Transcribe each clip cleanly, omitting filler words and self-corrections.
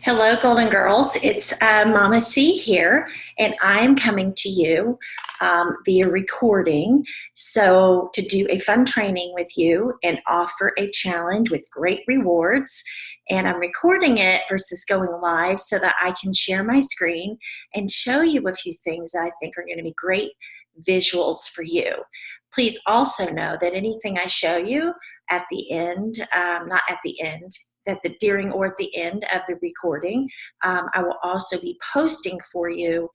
Hello, Golden Girls. It's Mama C here, and I'm coming to you via recording. So, to do a fun training with you and offer a challenge with great rewards. And I'm recording it versus going live so that I can share my screen and show you a few things I think are going to be great visuals for you. Please also know that anything I show you at the end, not at the end, that the during or at the end of the recording, I will also be posting for you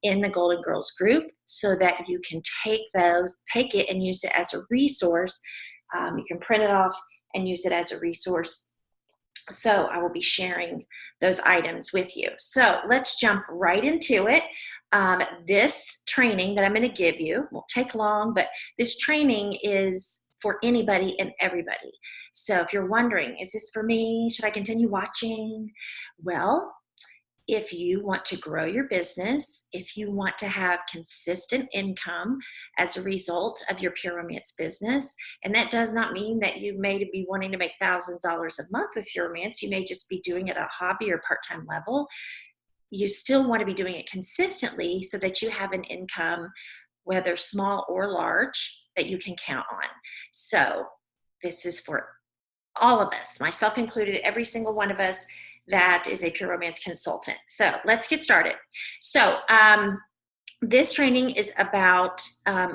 in the Golden Girls group so that you can take it and use it as a resource. You can print it off and use it as a resource. So I will be sharing those items with you. So let's jump right into it. This training that I'm going to give you won't take long, but this training is for anybody and everybody. So if you're wondering, is this for me? Should I continue watching? Well, if you want to grow your business, if you want to have consistent income as a result of your Pure Romance business, and that does not mean that you may be wanting to make thousands of dollars a month with Pure Romance, you may just be doing it at a hobby or part-time level. You still want to be doing it consistently so that you have an income, whether small or large, that you can count on. So this is for all of us, myself included, every single one of us that is a Pure Romance consultant. So let's get started. So this training is about a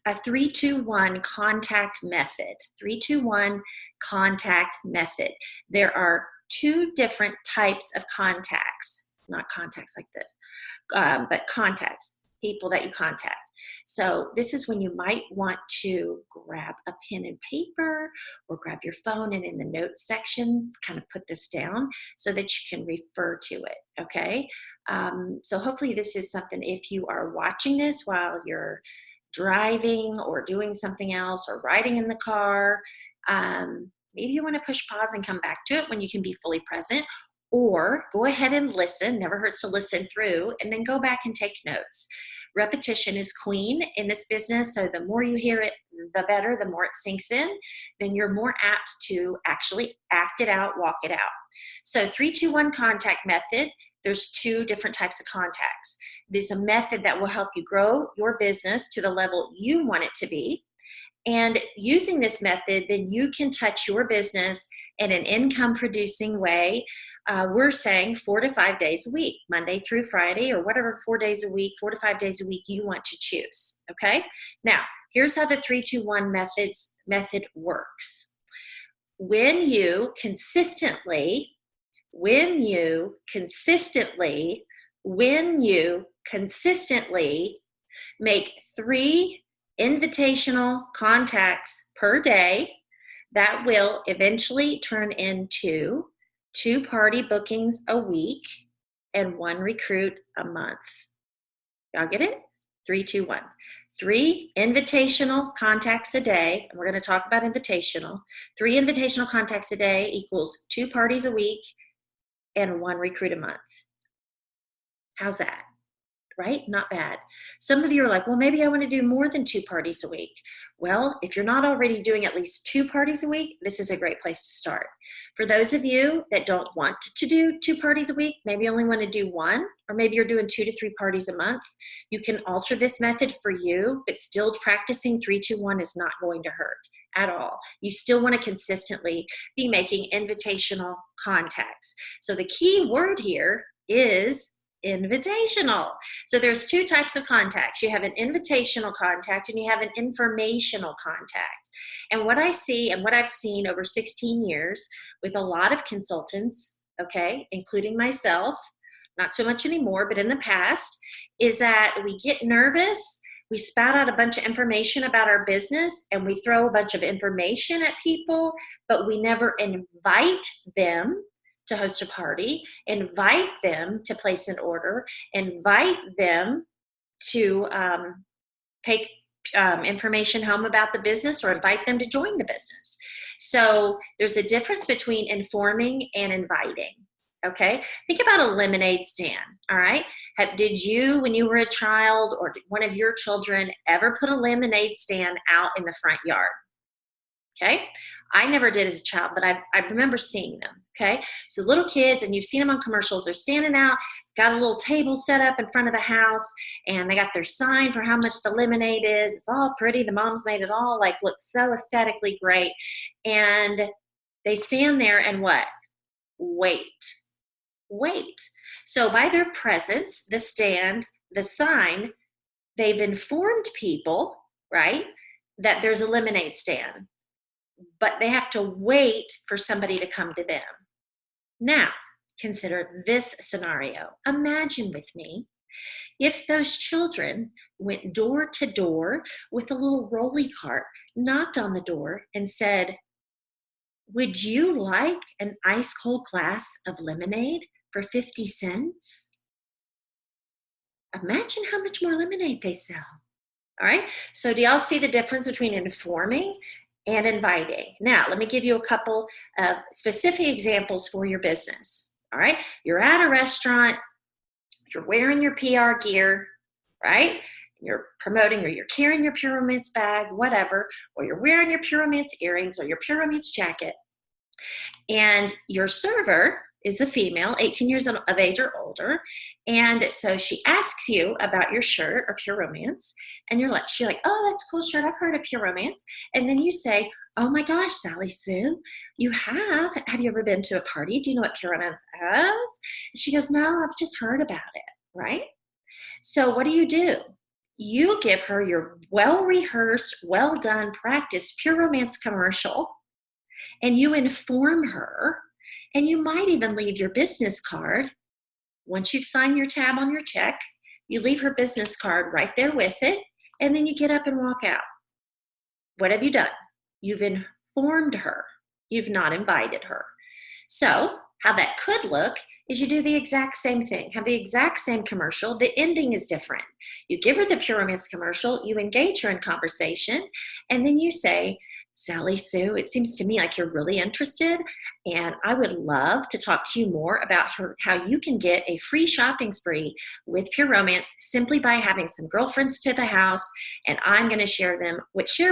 3-2-1 contact method. 3-2-1 contact method. There are two different types of contacts, not contacts like this, but contacts, people that you contact. So this is when you might want to grab a pen and paper or grab your phone and in the notes sections, kind of put this down so that you can refer to it, okay? So hopefully this is something, if you are watching this while you're driving or doing something else or riding in the car, maybe you want to push pause and come back to it when you can be fully present, or go ahead and listen, never hurts to listen through, and then go back and take notes. Repetition is queen in this business, so the more you hear it, the better, the more it sinks in, then you're more apt to actually act it out, walk it out. So 3-2-1 contact method, there's two different types of contacts. There's a method that will help you grow your business to the level you want it to be. And using this method, then you can touch your business in an income producing way. We're saying 4 to 5 days a week, Monday through Friday, or whatever 4 days a week, 4 to 5 days a week you want to choose, okay? Now, here's how the 3-2-1 method works. When you consistently make 3 invitational contacts per day, that will eventually turn into 2 party bookings a week and 1 recruit a month. Y'all get it? 3-2-1. 3 invitational contacts a day, and we're going to talk about invitational. 3 invitational contacts a day equals 2 parties a week and 1 recruit a month. How's that? Right? Not bad. Some of you are like, well, maybe I want to do more than 2 parties a week. Well, if you're not already doing at least 2 parties a week, this is a great place to start. For those of you that don't want to do 2 parties a week, maybe only want to do 1, or maybe you're doing 2 to 3 parties a month, you can alter this method for you, but still practicing 3-2-1 is not going to hurt at all. You still want to consistently be making invitational contacts. So the key word here is invitational. So there's 2 types of contacts. You have an invitational contact and you have an informational contact. And what I see and what I've seen over 16 years with a lot of consultants, okay, including myself, not so much anymore, but in the past, is that we get nervous, we spout out a bunch of information about our business, and we throw a bunch of information at people, but we never invite them to host a party, invite them to place an order, invite them to take information home about the business, or invite them to join the business. So there's a difference between informing and inviting. Okay, think about a lemonade stand. All right, did you, when you were a child, or did one of your children ever put a lemonade stand out in the front yard? Okay, I never did as a child, but I remember seeing them. Okay, so little kids, and you've seen them on commercials, they're standing out, got a little table set up in front of the house, and they got their sign for how much the lemonade is. It's all pretty. The mom's made it all like look so aesthetically great. And they stand there and what? Wait. Wait. So by their presence, the stand, the sign, they've informed people, right, that there's a lemonade stand, but they have to wait for somebody to come to them. Now, consider this scenario. Imagine with me if those children went door to door with a little rolly cart, knocked on the door, and said, "Would you like an ice cold glass of lemonade for 50 cents?" Imagine how much more lemonade they sell. All right. So, do y'all see the difference between informing and inviting? Now, let me give you a couple of specific examples for your business. All right. You're at a restaurant, you're wearing your PR gear, right? You're promoting, or you're carrying your Pure Romance bag, whatever, or you're wearing your Pure Romance earrings or your Pure Romance jacket, and your server is a female, 18 years of age or older, and so she asks you about your shirt or Pure Romance, and she's like, "Oh, that's a cool shirt. I've heard of Pure Romance." And then you say, "Oh my gosh, Sally Sue, you have you ever been to a party? Do you know what Pure Romance is?" And she goes, "No, I've just heard about it," right? So what do? You give her your well-rehearsed, well-done, practiced Pure Romance commercial, and you inform her, and you might even leave your business card. Once you've signed your tab on your check, you leave her business card right there with it, and then you get up and walk out. What have you done? You've informed her. You've not invited her. So how that could look is you do the exact same thing, have the exact same commercial. The ending is different. You give her the Pure Romance commercial, you engage her in conversation, and then you say, "Sally Sue, it seems to me like you're really interested, and I would love to talk to you more about how you can get a free shopping spree with Pure Romance simply by having some girlfriends to the house, and I'm going to share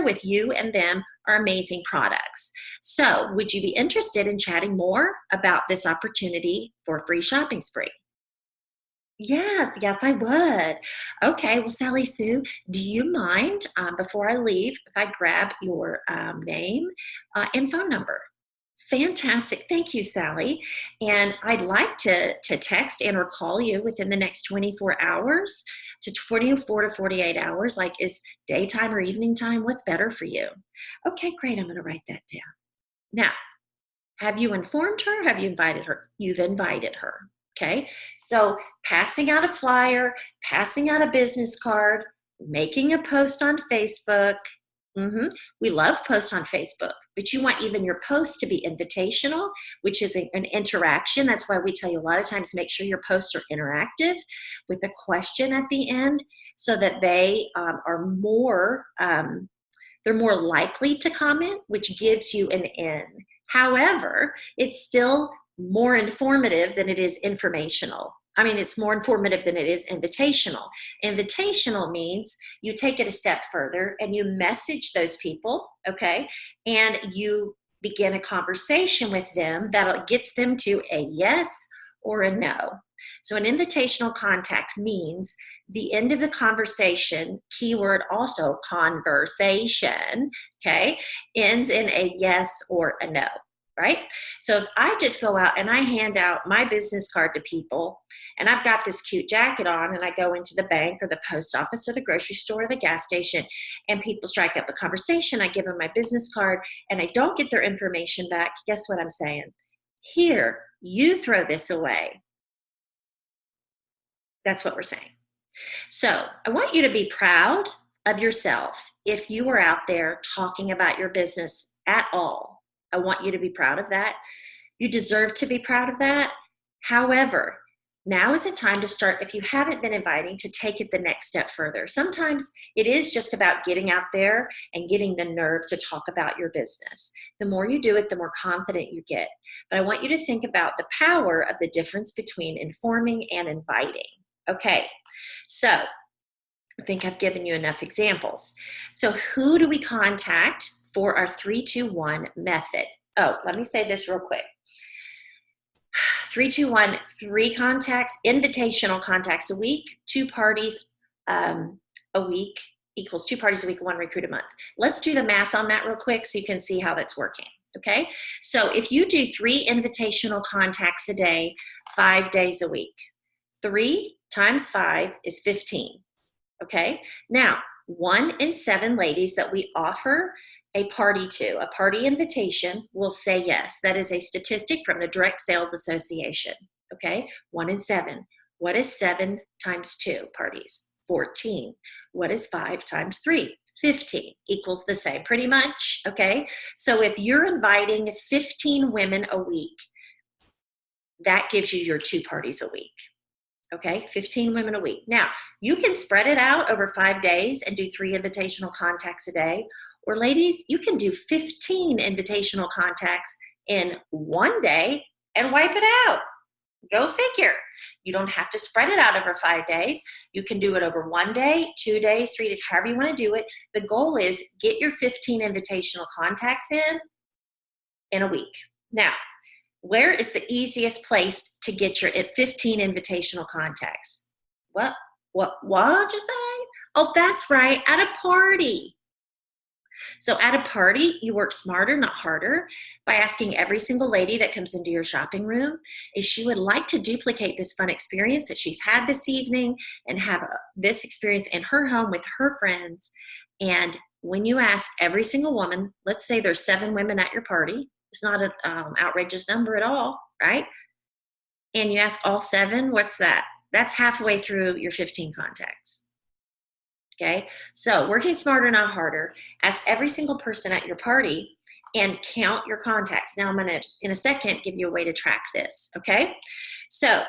with you and them our amazing products. So would you be interested in chatting more about this opportunity for a free shopping spree?" Yes, I would. Okay, well, Sally Sue, do you mind before I leave if I grab your name and phone number? Fantastic. Thank you, Sally. And I'd like to text and or call you within the next 24 hours to 24 to 48 hours. Like, is daytime or evening time? What's better for you? Okay, great. I'm going to write that down. Now, have you informed her? Have you invited her? You've invited her. Okay. So passing out a flyer, passing out a business card, making a post on Facebook. We love posts on Facebook, but you want even your posts to be invitational, which is an interaction. That's why we tell you a lot of times make sure your posts are interactive with a question at the end, so that they are more they're more likely to comment, which gives you an in. However, it's still more informative than it is informational. I mean, it's more informative than it is invitational. Invitational means you take it a step further and you message those people, okay? And you begin a conversation with them that gets them to a yes or a no. So an invitational contact means the end of the conversation, keyword also conversation, okay, ends in a yes or a no, right? So if I just go out and I hand out my business card to people, and I've got this cute jacket on, and I go into the bank or the post office or the grocery store or the gas station, and people strike up a conversation, I give them my business card, and I don't get their information back, guess what I'm saying? Here, you throw this away. That's what we're saying. So I want you to be proud of yourself if you are out there talking about your business at all. I want you to be proud of that. You deserve to be proud of that. However, now is the time to start, if you haven't been inviting, to take it the next step further. Sometimes it is just about getting out there and getting the nerve to talk about your business. The more you do it, the more confident you get. But I want you to think about the power of the difference between informing and inviting. Okay, so I think I've given you enough examples. So who do we contact for our 3-2-1 method? Oh, let me say this real quick. 3, 2, 1, 3 contacts, invitational contacts a week, 2 parties a week equals 2 parties a week, 1 recruit a month. Let's do the math on that real quick so you can see how that's working. Okay, so if you do 3 invitational contacts a day, 5 days a week, 3 times 5 is 15. Okay, now 1 in 7 ladies that we offer a party to, a party invitation, will say yes. That is a statistic from the Direct Sales Association. Okay, 1 in 7. What is 7 times 2 parties? 14. What is 5 times 3? 15 equals the same, pretty much. Okay, so if you're inviting 15 women a week, that gives you your 2 parties a week. Okay, 15 women a week. Now, you can spread it out over 5 days and do 3 invitational contacts a day. Or ladies, you can do 15 invitational contacts in 1 day and wipe it out. Go figure. You don't have to spread it out over 5 days. You can do it over 1 day, 2 days, 3 days, however you want to do it. The goal is get your 15 invitational contacts in a week. Now, where is the easiest place to get your 15 invitational contacts? What did you say? Oh, that's right, at a party. So at a party, you work smarter, not harder, by asking every single lady that comes into your shopping room if she would like to duplicate this fun experience that she's had this evening and have this experience in her home with her friends. And when you ask every single woman, let's say there's 7 women at your party, it's not an outrageous number at all, right? And you ask all 7, what's that? That's halfway through your 15 contacts. Okay, so working smarter, not harder. Ask every single person at your party and count your contacts. Now I'm going to, in a second, give you a way to track this. Okay, so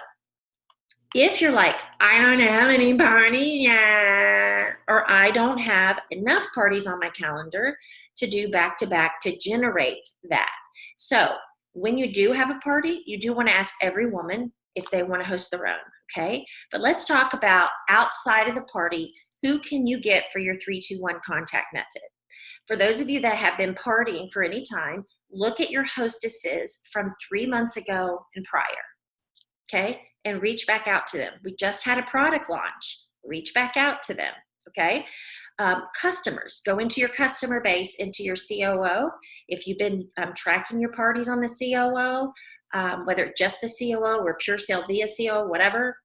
if you're like, I don't have any party yet, or I don't have enough parties on my calendar to do back-to-back to generate that. So when you do have a party, you do want to ask every woman if they want to host their own. Okay, but let's talk about outside of the party. Who can you get for your 3-2-1 contact method? For those of you that have been partying for any time, look at your hostesses from 3 months ago and prior, okay? And reach back out to them. We just had a product launch. Reach back out to them, okay? Customers, go into your customer base, into your COO. If you've been tracking your parties on the COO, whether it's just the COO or pure sale via COO, whatever,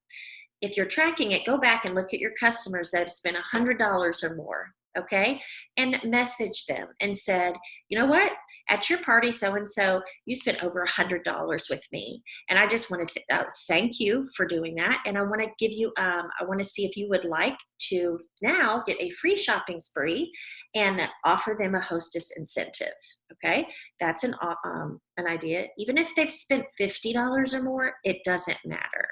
if you're tracking it, go back and look at your customers that have spent $100 or more, okay? And message them and said, you know what? At your party, so-and-so, you spent over $100 with me. And I just want to thank you for doing that. And I want to give you, I want to see if you would like to now get a free shopping spree and offer them a hostess incentive, okay? That's an idea. Even if they've spent $50 or more, it doesn't matter.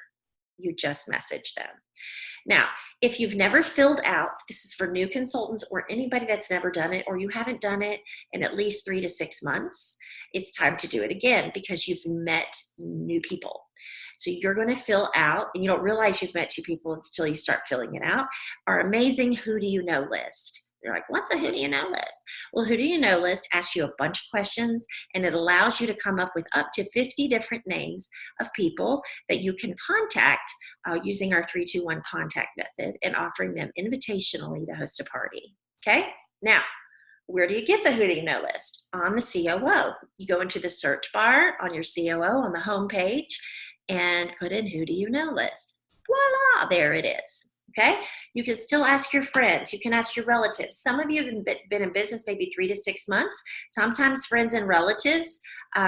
You just message them. Now, if you've never filled out, this is for new consultants or anybody that's never done it, or you haven't done it in at least 3 to 6 months, it's time to do it again because you've met new people. So you're going to fill out, and you don't realize you've met 2 people until you start filling it out, our amazing Who Do You Know list. You're like, what's a Who Do You Know list? Well, Who Do You Know list asks you a bunch of questions, and it allows you to come up with up to 50 different names of people that you can contact using our 3-2-1 contact method and offering them invitationally to host a party. Okay? Now, where do you get the Who Do You Know list? On the COO. You go into the search bar on your COO on the home page and put in Who Do You Know list. Voila, there it is. Okay, you can still ask your friends. You can ask your relatives. Some of you have been in business maybe 3 to 6 months. Sometimes friends and relatives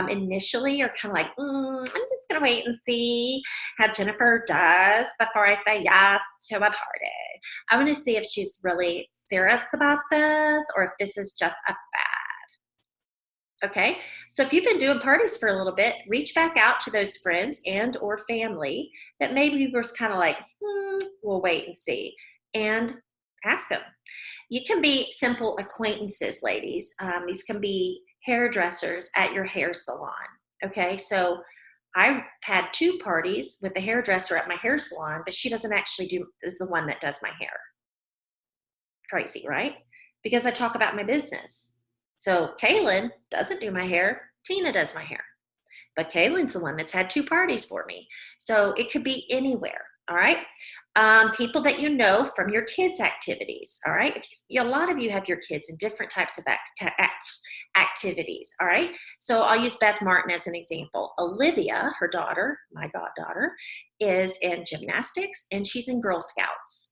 initially are kind of like, I'm just going to wait and see how Jennifer does before I say yes to a party. I want to see if she's really serious about this or if this is just a fad. Okay, so if you've been doing parties for a little bit, reach back out to those friends and or family that maybe were kind of like, we'll wait and see, and ask them. You can be simple acquaintances, ladies. These can be hairdressers at your hair salon. Okay, so I had 2 parties with a hairdresser at my hair salon, but she doesn't actually is the one that does my hair. Crazy, right? Because I talk about my business. So Kaylin doesn't do my hair, Tina does my hair. but Kaylin's the one that's had 2 parties for me. So it could be anywhere, all right? People that you know from your kids' activities, all right? A lot of you have your kids in different types of activities, all right? So I'll use Beth Martin as an example. Olivia, her daughter, my goddaughter, is in gymnastics and she's in Girl Scouts.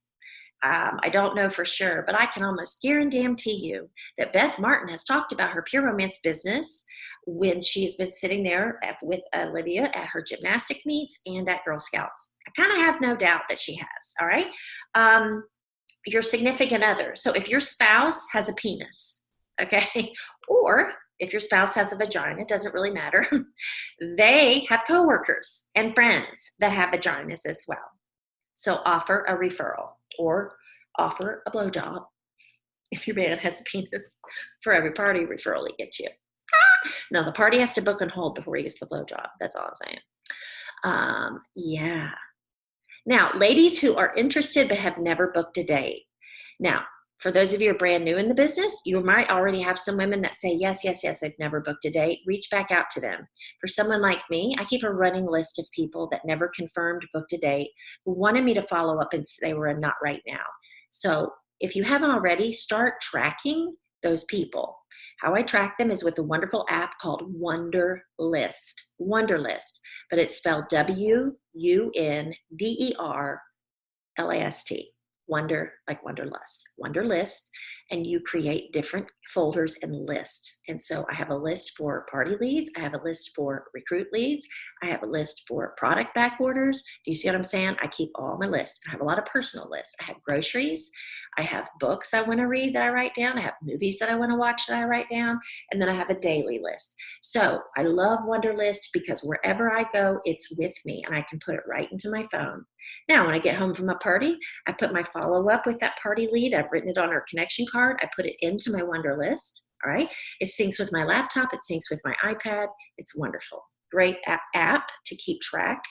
I don't know for sure, but I can almost guarantee you that Beth Martin has talked about her Pure Romance business when she's been sitting there with Olivia at her gymnastic meets and at Girl Scouts. I kind of have no doubt that she has, all right? Your significant other. So if your spouse has a penis, okay, or if your spouse has a vagina, it doesn't really matter. They have coworkers and friends that have vaginas as well. So offer a referral or offer a blowjob if your man has a penis for every party referral he gets you. No, the party has to book and hold before he gets the blowjob. That's all I'm saying. Yeah. Now, ladies who are interested but have never booked a date. Now, for those of you who are brand new in the business, you might already have some women that say, yes, yes, yes, they've never booked a date. Reach back out to them. For someone like me, I keep a running list of people that never confirmed booked a date who wanted me to follow up and say they were a not right now. So if you haven't already, start tracking those people. How I track them is with a wonderful app called Wunderlist. Wunderlist, but it's spelled WUNDERLAST. Wonder, like Wunderlust, Wunderlist, and you create different folders and lists. And so I have a list for party leads. I have a list for recruit leads. I have a list for product back orders. Do you see what I'm saying? I keep all my lists. I have a lot of personal lists. I have groceries. I have books I want to read that I write down. I have movies that I want to watch that I write down. And then I have a daily list. So I love Wunderlist because wherever I go, it's with me and I can put it right into my phone. Now, when I get home from a party, I put my follow-up with that party lead. I've written it on our connection card. I put it into my Wunderlist, all right? It syncs with my laptop. It syncs with my iPad. It's wonderful. Great app to keep track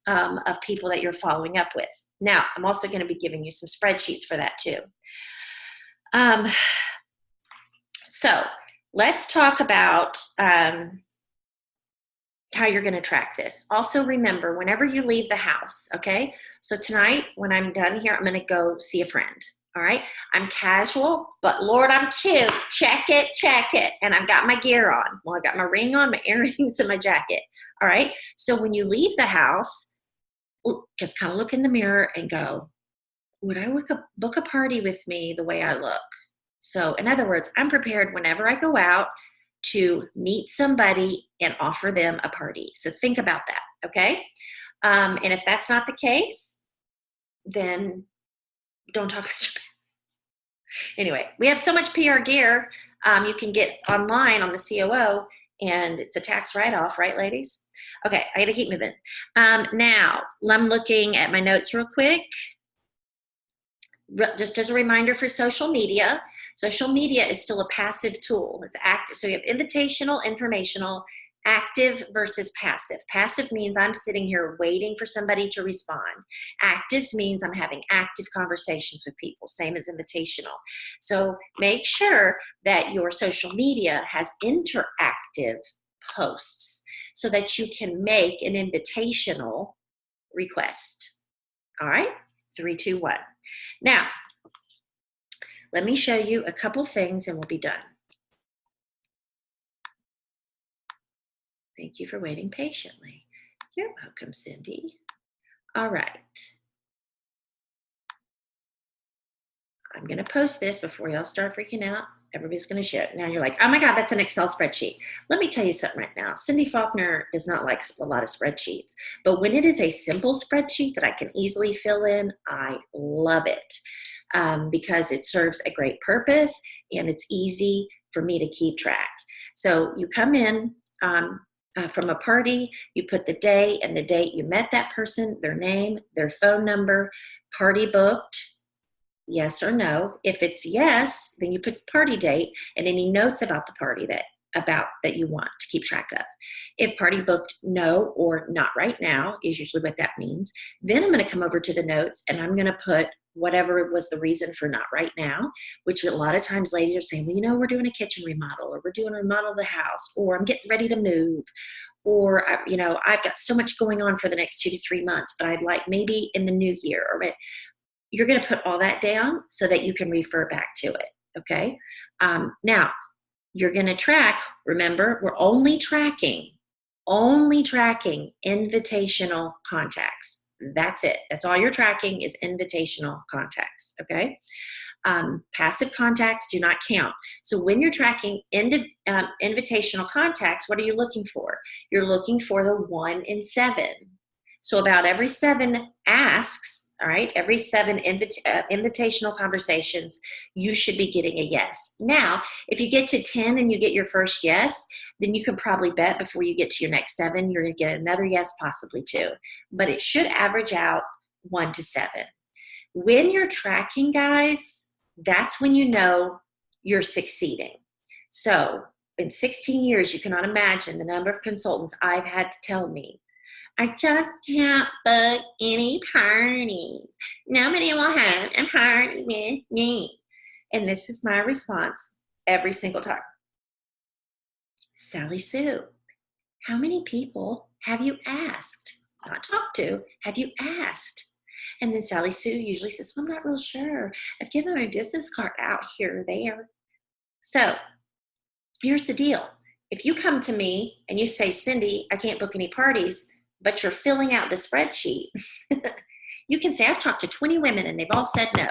of people that you're following up with. Now, I'm also going to be giving you some spreadsheets for that too. So let's talk about how you're going to track this. Also remember, whenever you leave the house, okay? So tonight, when I'm done here, I'm going to go see a friend, all right? I'm casual, but Lord, I'm cute. Check it, check it. And I've got my gear on. Well, I've got my ring on, my earrings, and my jacket, all right? So when you leave the house, just kind of look in the mirror and go, would I book a party with me the way I look? So in other words, I'm prepared whenever I go out to meet somebody and offer them a party. So think about that, okay? And if that's not the case, then don't talk about it. Anyway, we have so much PR gear you can get online on the COO, and it's a tax write-off, right, ladies? Okay, I gotta keep moving. Now, I'm looking at my notes real quick. Just as a reminder for social media is still a passive tool. It's active. So you have invitational, informational, active versus passive. Passive means I'm sitting here waiting for somebody to respond. Actives means I'm having active conversations with people, same as invitational. So make sure that your social media has interactive posts so that you can make an invitational request. All right? 3, 2, 1. Now, let me show you a couple things and we'll be done. Thank you for waiting patiently. You're welcome, Cindy. All right. I'm going to post this before y'all start freaking out. Everybody's going to share it. Now you're like, oh my God, that's an Excel spreadsheet. Let me tell you something right now. Cindy Faulkner does not like a lot of spreadsheets, but when it is a simple spreadsheet that I can easily fill in, I love it because it serves a great purpose and it's easy for me to keep track. So you come in from a party, you put the day and the date you met that person, their name, their phone number, party booked, yes or no. If it's yes, then you put the party date and any notes about the party that you want to keep track of. If party booked no or not right now is usually what that means, then I'm going to come over to the notes and I'm going to put whatever was the reason for not right now, which a lot of times ladies are saying, well, you know, we're doing a kitchen remodel or we're doing a remodel of the house or I'm getting ready to move or, you know, I've got so much going on for the next 2 to 3 months, but I'd like maybe in the new year, or you're going to put all that down so that you can refer back to it. Okay. Now you're going to track, remember, we're only tracking invitational contacts. That's it. That's all you're tracking is invitational contacts. Okay. Passive contacts do not count. So when you're tracking invitational contacts, what are you looking for? You're looking for the 1 in 7. So about every 7 asks, all right, every 7 invitational conversations, you should be getting a yes. Now, if you get to 10 and you get your first yes, then you can probably bet before you get to your next 7, you're going to get another yes, possibly 2. But it should average out 1 to 7. When you're tracking, guys, that's when you know you're succeeding. So in 16 years, you cannot imagine the number of consultants I've had to tell me, I just can't book any parties. Nobody will have a party with me. And this is my response every single time. Sally Sue, how many people have you asked? Not talked to, have you asked? And then Sally Sue usually says, well, I'm not real sure. I've given my business card out here or there. So here's the deal. If you come to me and you say, Cindy, I can't book any parties, but you're filling out the spreadsheet, you can say, I've talked to 20 women and they've all said no.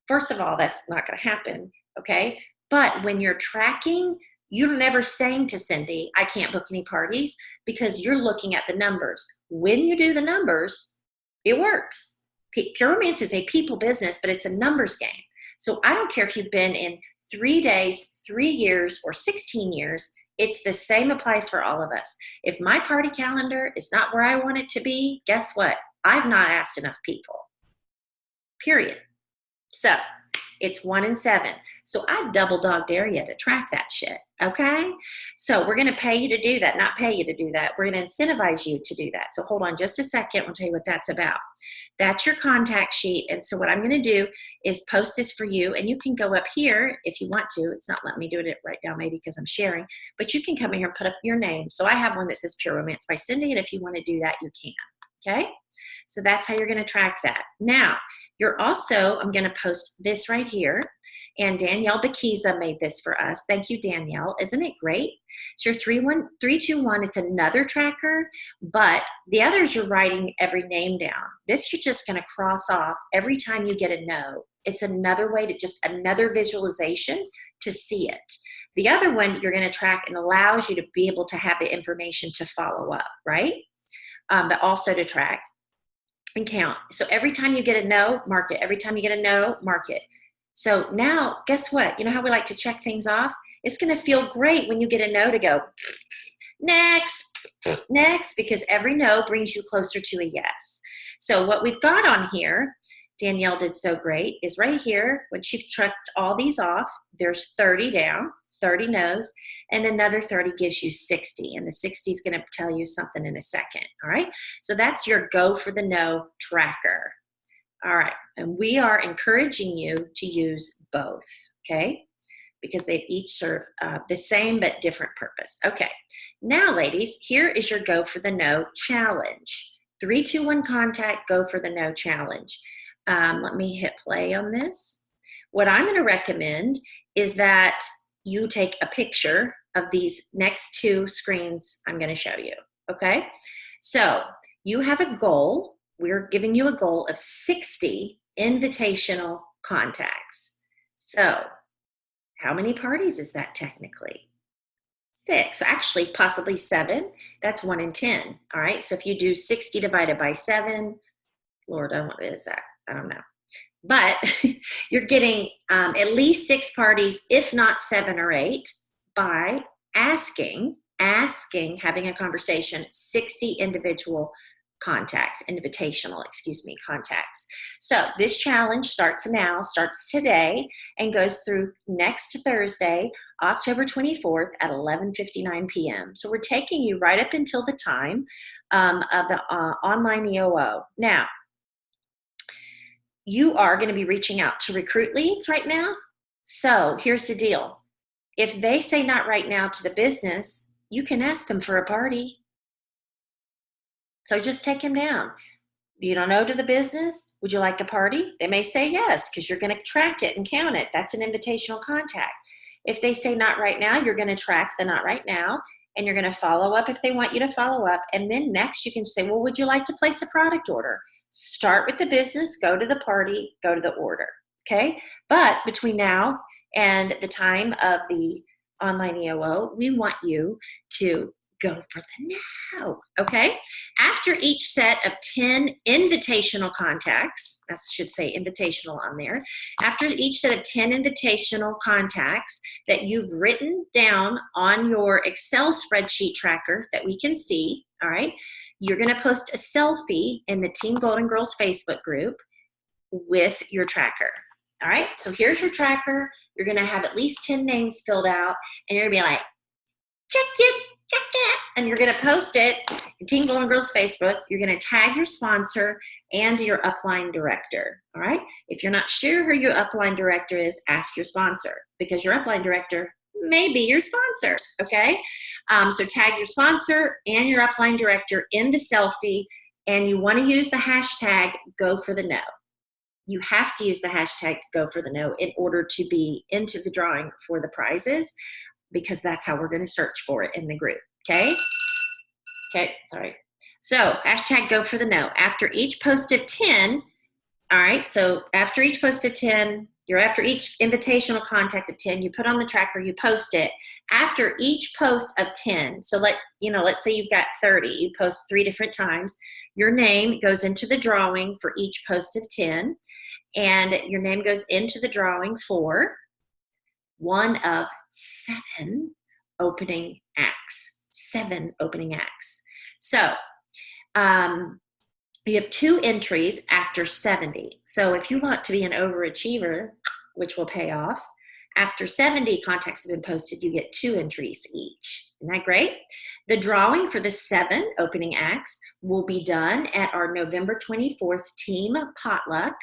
First of all, that's not going to happen, okay? But when you're tracking, you're never saying to Cindy, I can't book any parties, because you're looking at the numbers. When you do the numbers, it works. Pure Romance is a people business, but it's a numbers game. So I don't care if you've been in 3 days, 3 years, or 16 years, it's the same applies for all of us. If my party calendar is not where I want it to be, guess what? I've not asked enough people, period. So it's 1 in 7. So I double dog dare you to track that shit, okay? So we're gonna pay you to do that, not pay you to do that. We're gonna incentivize you to do that. So hold on just a second, we'll tell you what that's about. That's your contact sheet. And so what I'm gonna do is post this for you, and you can go up here if you want to. It's not letting me do it right now, maybe because I'm sharing, but you can come in here and put up your name. So I have one that says Pure Romance by Cindy, and if you wanna do that, you can, okay? So that's how you're gonna track that. Now, you're also, I'm gonna post this right here, and Danielle Bakiza made this for us. Thank you, Danielle. Isn't it great? It's your 321. It's another tracker, but the others you're writing every name down. This you're just gonna cross off every time you get a no. It's another way to just another visualization to see it. The other one you're gonna track and allows you to be able to have the information to follow up, right? But also to track and count. So every time you get a no, mark it. Every time you get a no, mark it. So now, guess what? You know how we like to check things off? It's going to feel great when you get a no to go, next, next, because every no brings you closer to a yes. So what we've got on here, Danielle did so great, is right here, when she checked all these off, there's 30 down, 30 no's, and another 30 gives you 60, and the 60 is going to tell you something in a second, all right? So that's your go for the no tracker. All right, and we are encouraging you to use both, okay? Because they each serve the same but different purpose. Okay, now ladies, here is your go for the no challenge. 3, 2, 1 contact, go for the no challenge. Let me hit play on this. What I'm going to recommend is that you take a picture of these next 2 screens I'm going to show you, okay? So you have a goal. We're giving you a goal of 60 invitational contacts. So how many parties is that technically? 6, actually possibly 7. That's 1 in 10, all right? So if you do 60 divided by 7, Lord, what is that? I don't know. But you're getting at least 6 parties, if not 7 or 8, by asking, having a conversation, 60 individual contacts, invitational, contacts. So this challenge starts today, and goes through next Thursday, October 24th at 11:59 p.m. So we're taking you right up until the time of the online EOO. Now, you are going to be reaching out to recruit leads right now. So here's the deal. If they say not right now to the business, you can ask them for a party. So just take them down. You don't know to the business? Would you like a party? They may say yes, because you're going to track it and count it. That's an invitational contact. If they say not right now, you're going to track the not right now, and you're going to follow up if they want you to follow up. And then next you can say, well, would you like to place a product order? Start with the business, go to the party, go to the order. Okay? But between now and the time of the online EOO, we want you to go for the no, okay? After each set of 10 invitational contacts, that should say invitational on there, after each set of 10 invitational contacts that you've written down on your Excel spreadsheet tracker that we can see, all right, you're gonna post a selfie in the Team Golden Girls Facebook group with your tracker. All right, so here's your tracker. You're gonna have at least 10 names filled out, and you're gonna be like, check it, and you're going to post it in Team Golden Girls Facebook. You're going to tag your sponsor and your upline director, all right? If you're not sure who your upline director is, ask your sponsor, because your upline director may be your sponsor, okay? So tag your sponsor and your upline director in the selfie, and you want to use the hashtag Go for the No. You have to use the hashtag Go for the No in order to be into the drawing for the prizes, because that's how we're going to search for it in the group, okay? Okay, sorry. So hashtag Go for the No. After each post of 10, all right, so after each post of 10, you're after each invitational contact of 10, you put on the tracker, you post it. After each post of 10, so let's say you've got 30, you post 3 different times, your name goes into the drawing for each post of 10, and your name goes into the drawing for one of 7 opening acts. 7 opening acts. So you have 2 entries after 70. So if you want to be an overachiever, which will pay off, after 70 contacts have been posted, you get 2 entries each. Isn't that great? The drawing for the 7 opening acts will be done at our November 24th team potluck.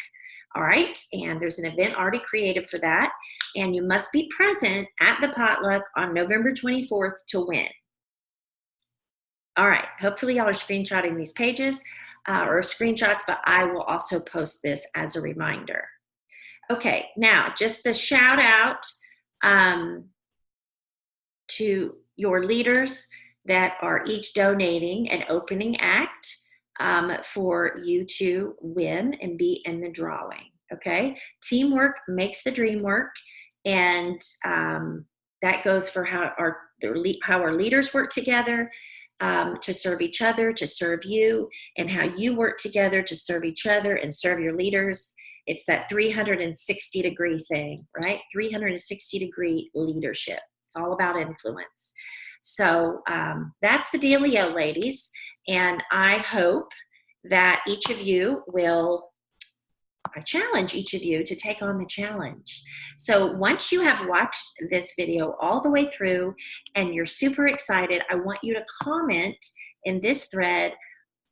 All right, and there's an event already created for that, and you must be present at the potluck on November 24th to win. All right, hopefully y'all are screenshotting these pages or screenshots, but I will also post this as a reminder. Okay, now just a shout out to your leaders that are each donating an opening act for you to win and be in the drawing, okay? Teamwork makes the dream work, and that goes for how our leaders work together to serve each other, to serve you, and how you work together to serve each other and serve your leaders. It's that 360-degree thing, right? 360-degree leadership. It's all about influence. So that's the dealio, ladies. And I hope that each of you will, I challenge each of you to take on the challenge. So once you have watched this video all the way through and you're super excited, I want you to comment in this thread,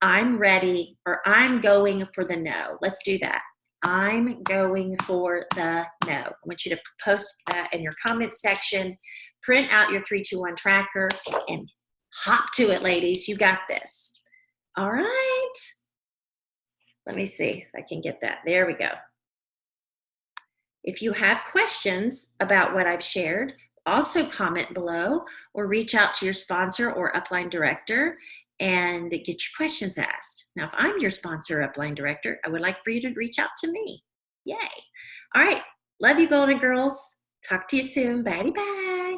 I'm ready, or I'm going for the no. Let's do that. I'm going for the no. I want you to post that in your comment section, print out your 3, 2, 1 tracker, and hop to it, ladies. You got this. All right. Let me see if I can get that. There we go. If you have questions about what I've shared, also comment below or reach out to your sponsor or upline director and get your questions asked. Now, if I'm your sponsor or upline director, I would like for you to reach out to me. Yay. All right. Love you, Golden Girls. Talk to you soon. Bye-bye.